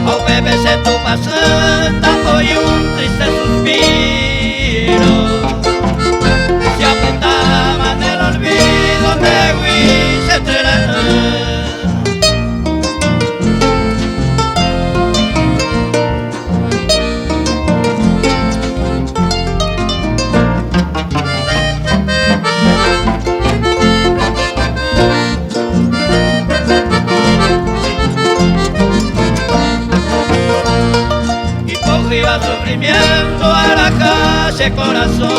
Ao bebê se tu passando foi triste suspiro. Se apuntaba en el olvido de Huichetere. Iba sufrimiento a la calle corazones.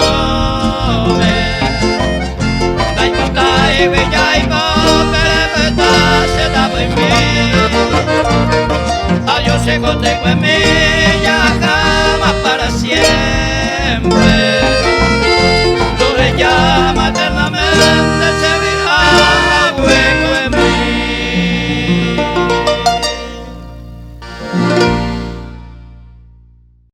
Dai montai bella y copere peta se da en mí. Adiós se contigo en mí.